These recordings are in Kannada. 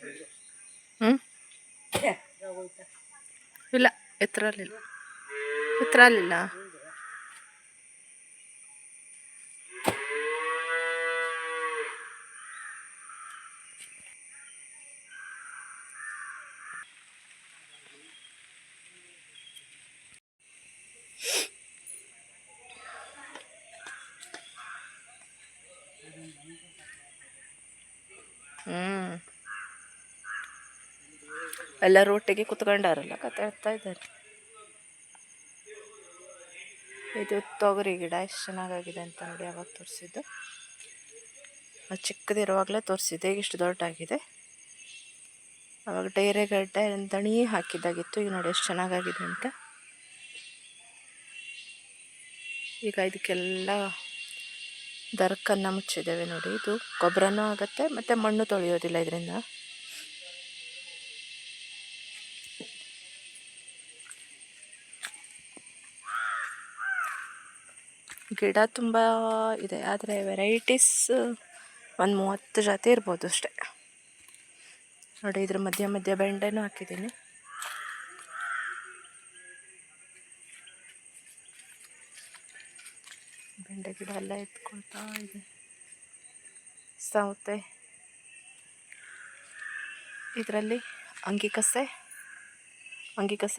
ಹ್ಞೂ ಇಲ್ಲ, ಎತ್ತರ ಅಲ್ಲಿಲ್ಲ. ಎಲ್ಲರೂ ಒಟ್ಟಿಗೆ ಕುತ್ಕೊಂಡಾರಲ್ಲ, ಕತೆ ಹೇಳ್ತಾ ಇದ್ದಾರೆ. ಇದು ತೊಗರಿ ಗಿಡ ಎಷ್ಟು ಚೆನ್ನಾಗಾಗಿದೆ ಅಂತ ನೋಡಿ. ಅವಾಗ ತೋರಿಸಿದ್ದು ಚಿಕ್ಕದಿರುವಾಗಲೇ ತೋರಿಸಿದ್ದೆ, ಈಗ ಇಷ್ಟು ದೊಡ್ಡಾಗಿದೆ. ಅವಾಗ ಡೈರೆಗಡ್ಡೆ ದಣಿ ಹಾಕಿದ್ದಾಗಿತ್ತು. ಈಗ ನೋಡಿ ಎಷ್ಟು ಚೆನ್ನಾಗಾಗಿದೆ ಅಂತ. ಈಗ ಇದಕ್ಕೆಲ್ಲ ದರ್ಕನ್ನು ಮುಚ್ಚಿದ್ದೇವೆ ನೋಡಿ. ಇದು ಗೊಬ್ಬರನೂ ಆಗುತ್ತೆ ಮತ್ತು ಮಣ್ಣು ತೊಳೆಯೋದಿಲ್ಲ ಇದರಿಂದ. ಗಿಡ ತುಂಬ ಇದೆ, ಆದರೆ ವೆರೈಟೀಸ್ ಒಂದು 30 ಜಾತಿ ಇರ್ಬೋದು ಅಷ್ಟೆ ನೋಡಿ. ಇದ್ರ ಮಧ್ಯ ಮಧ್ಯ ಬೆಂಡೆನೂ ಹಾಕಿದ್ದೀನಿ. ಬೆಂಡೆ ಗಿಡ ಎಲ್ಲ ಎತ್ಕೊಳ್ತಾ ಇದೆ. ಸೌತೆ, ಇದರಲ್ಲಿ ಅಂಗಿಕಸೆ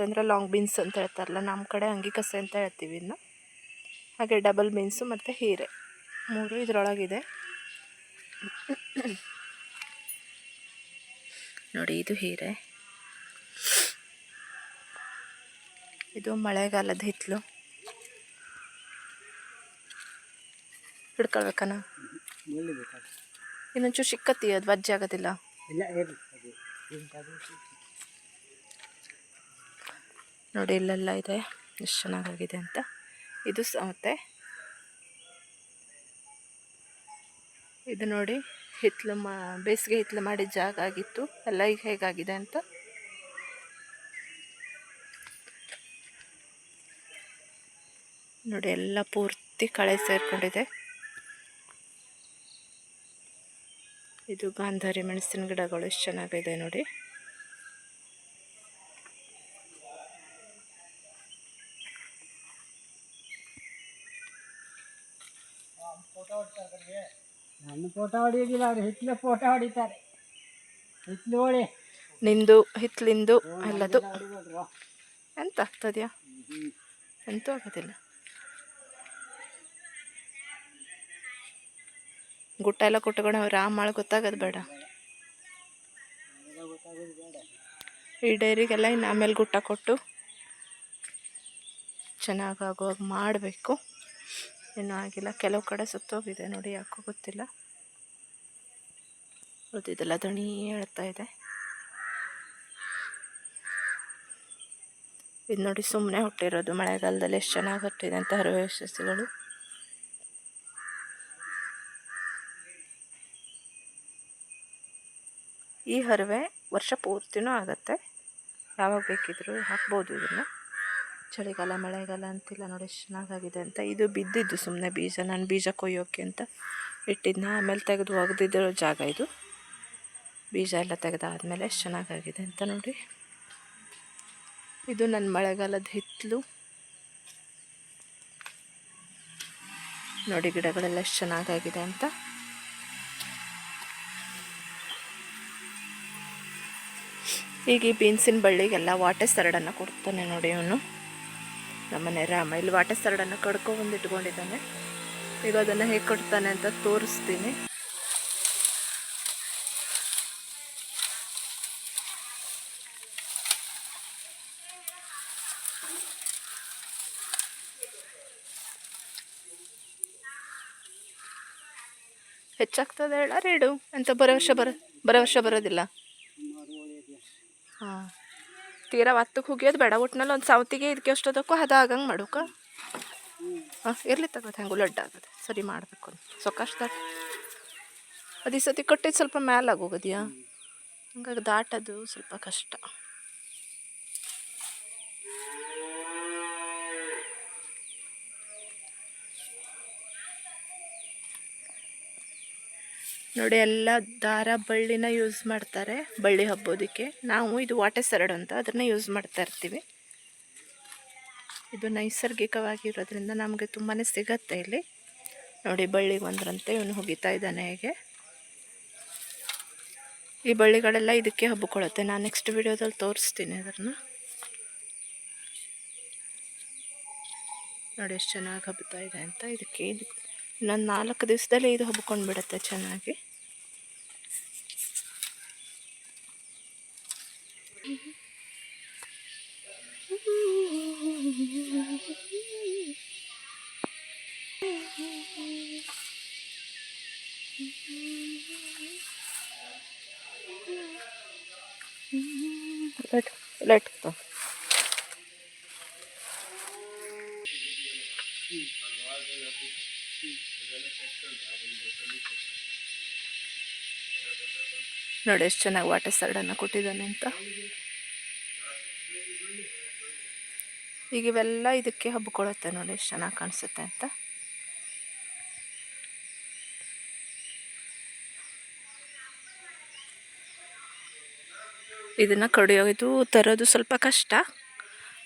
ಅಂದರೆ ಲಾಂಗ್ ಬೀನ್ಸ್ ಅಂತ ಹೇಳ್ತಾರಲ್ಲ, ನಮ್ಮ ಕಡೆ ಅಂಗಿಕಸೆ ಅಂತ ಹೇಳ್ತೀವಿ ಇನ್ನು. ಹಾಗೆ ಡಬಲ್ ಬೀನ್ಸು ಮತ್ತು ಹೀರೆ 3 ಇದರೊಳಗಿದೆ ನೋಡಿ. ಇದು ಹೀರೆ, ಇದು ಮಳೆಗಾಲದ ಹಿತ್ತಲು. ಹಿಡ್ಕೊಳ್ಬೇಕನ ಇನ್ನೊಂಚೂರು ಸಿಕ್ಕತ್ತಿ, ಅದು ವಜ್ಜೆ ಆಗೋದಿಲ್ಲ. ನೋಡಿ ಇಲ್ಲೆಲ್ಲ ಇದೆ, ಎಷ್ಟು ಚೆನ್ನಾಗಾಗಿದೆ ಅಂತ. ಇದು ಸೌತೆ. ಇದು ನೋಡಿ ಹಿತ್ತಲು ಬೇಸಿಗೆ ಹಿತ್ತಲು ಮಾಡಿದ ಜಾಗ ಆಗಿತ್ತು, ಎಲ್ಲ ಈಗ ಹೇಗಾಗಿದೆ ಅಂತ. ನೋಡಿ ಎಲ್ಲ ಪೂರ್ತಿ ಕಳೆ ಸೇರ್ಕೊಂಡಿದೆ. ಇದು ಗಾಂಧಾರಿ ಮೆಣಸಿನ ಗಿಡಗಳು ಎಷ್ಟು ಚೆನ್ನಾಗಿದೆ ನೋಡಿ. ನನ್ನ ಫೋಟೋ ಹೊಡಿಯೋದಿಲ್ಲ, ಅವ್ರು ಹಿತ್ತಲ ಫೋಟೋ ಹೊಡಿತಾರೆ. ಹಿತ್ತಲು ಹೊಡಿ, ನಿಂದು ಹಿತ್ತಲಿಂದು ಎಲ್ಲದು ಎಂತ ಆಗ್ತದ್ಯಾ? ಎಂತೂ ಆಗೋದಿಲ್ಲ. ಗುಟ್ಟ ಎಲ್ಲ ಕೊಟ್ಕೊಂಡು ಅವ್ರು ಮಾಳು ಗೊತ್ತಾಗೋದು ಬೇಡ. ಈ ಡೈರಿಗೆಲ್ಲ ಇನ್ನು ಆಮೇಲೆ ಗುಟ್ಟ ಕೊಟ್ಟು ಚೆನ್ನಾಗಾಗುವಾಗ ಮಾಡಬೇಕು. ಇನ್ನೂ ಆಗಿಲ್ಲ, ಕೆಲವು ಕಡೆ ಸುತ್ತೋಗಿದೆ ನೋಡಿ, ಯಾಕೋ ಗೊತ್ತಿಲ್ಲ. ಇದೆಲ್ಲ ದಣಿ ಹೇಳ್ತಾ ಇದೆ. ಇದು ನೋಡಿ ಸುಮ್ಮನೆ ಹುಟ್ಟಿರೋದು, ಮಳೆಗಾಲದಲ್ಲಿ ಎಷ್ಟು ಚೆನ್ನಾಗಿ ಹುಟ್ಟಿದೆ ಅಂತ ಹರಿವೆ ಸಸಿಗಳು. ಈ ಹರಿವೆ ವರ್ಷ ಪೂರ್ತಿನೂ ಆಗುತ್ತೆ, ಯಾವಾಗ ಬೇಕಿದ್ರೂ ಹಾಕ್ಬೋದು ಇದನ್ನು. ಚಳಿಗಾಲ ಮಳೆಗಾಲ ಅಂತಿಲ್ಲ ನೋಡಿ, ಎಷ್ಟು ಚೆನ್ನಾಗಾಗಿದೆ ಅಂತ. ಇದು ಬಿದ್ದಿದ್ದು ಸುಮ್ಮನೆ ಬೀಜ, ನಾನು ಬೀಜ ಕೊಯ್ಯೋಕ್ಕೆ ಅಂತ ಇಟ್ಟಿದ್ದನ್ನ, ಆಮೇಲೆ ತೆಗೆದು ಒಗೆದಿದ್ದಿರೋ ಜಾಗ ಇದು. ಬೀಜ ಎಲ್ಲ ತೆಗೆದಾದ್ಮೇಲೆ ಎಷ್ಟು ಚೆನ್ನಾಗಾಗಿದೆ ಅಂತ ನೋಡಿ. ಇದು ನನ್ನ ಮಳೆಗಾಲದ ಹಿತ್ತಲು ನೋಡಿ. ಗಿಡಗಳೆಲ್ಲ ಎಷ್ಟು ಚೆನ್ನಾಗಾಗಿದೆ ಅಂತ. ಈಗ ಈ ಬೀನ್ಸಿನ ಬಳ್ಳಿಗೆಲ್ಲ ವಾಟೆ ಸರಡನ್ನು ಕೊಡ್ತಾನೆ ನೋಡಿ ಅವನು, ನಮ್ಮನೆ ರಾಮ. ಇಲ್ಲಿ ವಾಟೆ ಸರಡನ್ನು ಕಡ್ಕೊಬಂದು ಇಟ್ಕೊಂಡಿದ್ದಾನೆ. ಈಗ ಅದನ್ನು ಹೇಗೆ ಕೊಡ್ತಾನೆ ಅಂತ ತೋರಿಸ್ತೀನಿ. ಹೆಚ್ಚಾಗ್ತದೆ ಹೇಳ ರೇಡು ಅಂತ. ಬರೋ ವರ್ಷ ಬರೋದಿಲ್ಲ. ಹಾಂ, ತೀರಾ ಒತ್ತಕ್ಕೆ ಹುಗಿಯೋದು ಬೇಡ. ಒಟ್ಟಿನಲ್ಲಿ ಒಂದು ಸೌತಿಗೆ ಇದಕ್ಕೆ ಎಷ್ಟೊತ್ತಕ್ಕೂ ಹದ ಆಗಂಗೆ ಮಾಡೋಕ. ಹಾಂ, ಇರಲಿ ತಗೋದು, ಹೆಂಗೆ ಲಡ್ಡು ಆಗೋದು ಸರಿ ಮಾಡಬೇಕು ಅಂತ ಸೊಕ್ಕಷ್ಟು ಅದು. ಈ ಸತಿ ಕಟ್ಟಿದ್ದು ಸ್ವಲ್ಪ ಮ್ಯಾಲೆ ಆಗೋಗೋದ್ಯಾ, ಹಂಗಾಗಿ ದಾಟೋದು ಸ್ವಲ್ಪ ಕಷ್ಟ. ನೋಡಿ ಎಲ್ಲ ದಾರ ಬಳ್ಳಿನ ಯೂಸ್ ಮಾಡ್ತಾರೆ ಬಳ್ಳಿ ಹಬ್ಬೋದಕ್ಕೆ. ನಾವು ಇದು ವಾಟೆ ಸರಡು ಅಂತ ಅದನ್ನು ಯೂಸ್ ಮಾಡ್ತಾ ಇರ್ತೀವಿ. ಇದು ನೈಸರ್ಗಿಕವಾಗಿರೋದ್ರಿಂದ ನಮಗೆ ತುಂಬಾ ಸಿಗತ್ತೆ ಇಲ್ಲಿ. ನೋಡಿ ಬಳ್ಳಿಗೆ ಒಂದರಂತೆ ಇವನು ಹೋಗಿತಾ ಇದ್ದಾನೆ. ಹೇಗೆ ಈ ಬಳ್ಳಿಗಳೆಲ್ಲ ಇದಕ್ಕೆ ಹಬ್ಬಿಕೊಳ್ಳುತ್ತೆ. ನಾನು ನೆಕ್ಸ್ಟ್ ವಿಡಿಯೋದಲ್ಲಿ ತೋರಿಸ್ತೀನಿ ಅದನ್ನು. ನೋಡಿ ಎಷ್ಟು ಚೆನ್ನಾಗಿ ಹಬ್ಬುತ್ತಾ ಇದೆ ಅಂತ. ಇದಕ್ಕೆ ಇನ್ನೊಂದು 4 ದಿವಸದಲ್ಲಿ ಇದು ಹಬ್ಕೊಂಡು ಬಿಡುತ್ತೆ ಚೆನ್ನಾಗಿ. ಲೈಟ್ ನೋಡಿ ಎಷ್ಟು ಚೆನ್ನಾಗಿ ವಾಟರ್ ಸರ್ಡನ್ನು ಕೊಟ್ಟಿದ್ದಾನೆ ಅಂತ. ಈಗ ಇವೆಲ್ಲ ಇದಕ್ಕೆ ಹಬ್ಬಿಕೊಳ್ಳುತ್ತೆ. ನೋಡಿ ಎಷ್ಟು ಚೆನ್ನಾಗಿ ಕಾಣಿಸುತ್ತೆ ಅಂತ. ಇದನ್ನು ಕಡಿಯೋದು ತರೋದು ಸ್ವಲ್ಪ ಕಷ್ಟ.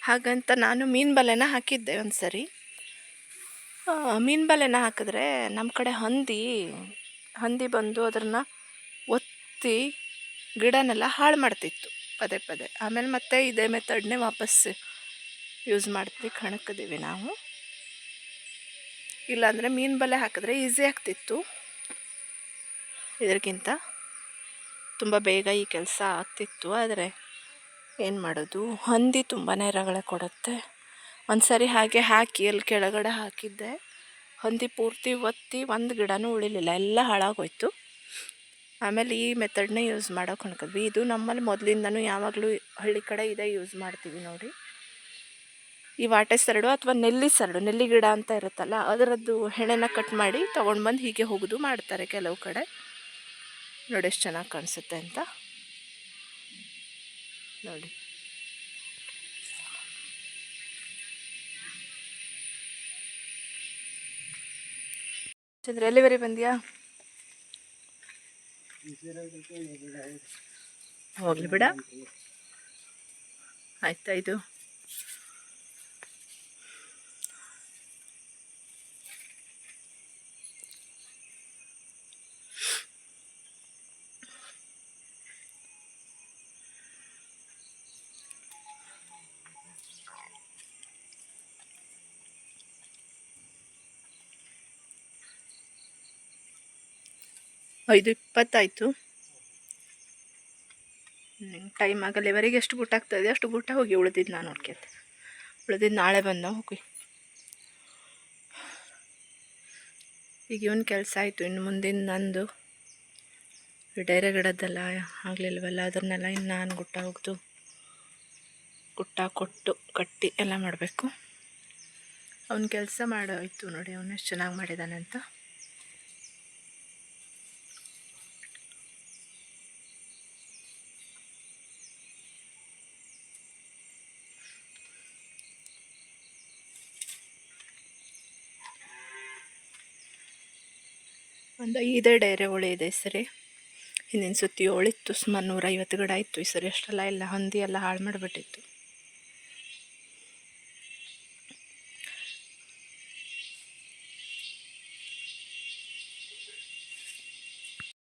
ಹಾಗಂತ ನಾನು ಮೀನು ಬಲೆನ ಹಾಕಿದ್ದೆ ಒಂದು ಸರಿ. ಮೀನು ಬಲೆನ ಹಾಕಿದ್ರೆ ನಮ್ಮ ಕಡೆ ಹಂದಿ ಬಂದು ಅದನ್ನು ಒತ್ತಿ ಗಿಡನೆಲ್ಲ ಹಾಳು ಮಾಡ್ತಿತ್ತು ಪದೇ ಪದೇ. ಆಮೇಲೆ ಮತ್ತೆ ಇದೇ ಮೆಥಡ್ನೇ ವಾಪಸ್ ಯೂಸ್ ಮಾಡ್ತೀವಿ, ಕಣಕಿದ್ದೀವಿ ನಾವು. ಇಲ್ಲಾಂದರೆ ಮೀನು ಬಲೆ ಹಾಕಿದ್ರೆ ಈಸಿ ಆಗ್ತಿತ್ತು. ಇದಕ್ಕಿಂತ ತುಂಬ ಬೇಗ ಈ ಕೆಲಸ ಆಗ್ತಿತ್ತು. ಆದರೆ ಏನು ಮಾಡೋದು, ಹಂದಿ ತುಂಬಾ ರಗಳೆ ಕೊಡುತ್ತೆ. ಒಂದು ಸರಿ ಹಾಗೆ ಹಾಕಿ ಅಲ್ಲಿ ಕೆಳಗಡೆ ಹಾಕಿದ್ದೆ, ಹಂದಿ ಪೂರ್ತಿ ಒತ್ತಿ ಒಂದು ಗಿಡನೂ ಉಳಿಲಿಲ್ಲ, ಎಲ್ಲ ಹಾಳಾಗೋಯ್ತು. ಆಮೇಲೆ ಈ ಮೆಥಡ್ನೇ ಯೂಸ್ ಮಾಡೋಕೆ ಹೊಣ್ಕಿದ್ವಿ. ಇದು ನಮ್ಮಲ್ಲಿ ಮೊದಲಿಂದನೂ ಯಾವಾಗಲೂ ಹಳ್ಳಿ ಕಡೆ ಇದೇ ಯೂಸ್ ಮಾಡ್ತೀವಿ ನೋಡಿ. ಈ ವಾಟೆ ಸರಡು ಅಥವಾ ನೆಲ್ಲಿ ಸರಡು, ನೆಲ್ಲಿ ಗಿಡ ಅಂತ ಇರುತ್ತಲ್ಲ ಅದರದ್ದು ಹೆಣೆನ ಕಟ್ ಮಾಡಿ ತೊಗೊಂಡು ಬಂದು ಹೀಗೆ ಹೋಗೋದು ಮಾಡ್ತಾರೆ ಕೆಲವು ಕಡೆ. ನೋಡಿ ಎಷ್ಟು ಚೆನ್ನಾಗಿ ಕಾಣಿಸುತ್ತೆ ಅಂತ. ನೋಡಿ ಚಂದ್ರ ಎಲ್ಲಿವರೆಗೆ ಬಂದ್ಯಾ? ಹೋಗ್ಲಿ ಬಿಡ, ಆಯ್ತಾ. ಇದು ಇದು 20 ಆಯಿತು. ಟೈಮ್ ಆಗಲ್ಲಿವರೆಗೆ ಎಷ್ಟು ಗುಟ್ಟ ಆಗ್ತಾಯಿದೆ ಅಷ್ಟು ಗುಟ್ಟ ಹೋಗಿ ಉಳಿದಿದ್ದು ನಾನು ನೋಡ್ಕೊತೆ. ಉಳಿದಿದ್ದು ನಾಳೆ ಬಂದ ಹೋಗಿ. ಈಗ ಇವನ್ ಕೆಲಸ ಆಯಿತು. ಇನ್ನು ಮುಂದಿನ ನಂದು ಡೈರೆ ಗಿಡದ್ದೆಲ್ಲ ಆಗಲಿಲ್ವಲ್ಲ, ಅದನ್ನೆಲ್ಲ ಇನ್ನು ನಾನು ಗುಟ್ಟ ಕೊಟ್ಟು ಕಟ್ಟಿ ಎಲ್ಲ ಮಾಡಬೇಕು. ಅವನ ಕೆಲಸ ಮಾಡೋಯ್ತು. ನೋಡಿ ಅವನು ಎಷ್ಟು ಚೆನ್ನಾಗಿ ಮಾಡಿದ್ದಾನೆ ಅಂತ. ಒಂದು 5 ಡೈರೆ ಉಳಿಯಿದೆ ಸರಿ. ಹಿಂದಿನ ಸುತ್ತಿ 7 ಇತ್ತು, ಸುಮಾರು 150 ಗಿಡ ಇತ್ತು. ಈ ಸರಿ ಅಷ್ಟೆಲ್ಲ ಇಲ್ಲ, ಹಂದಿ ಎಲ್ಲ ಹಾಳು ಮಾಡಿಬಿಟ್ಟಿತ್ತು.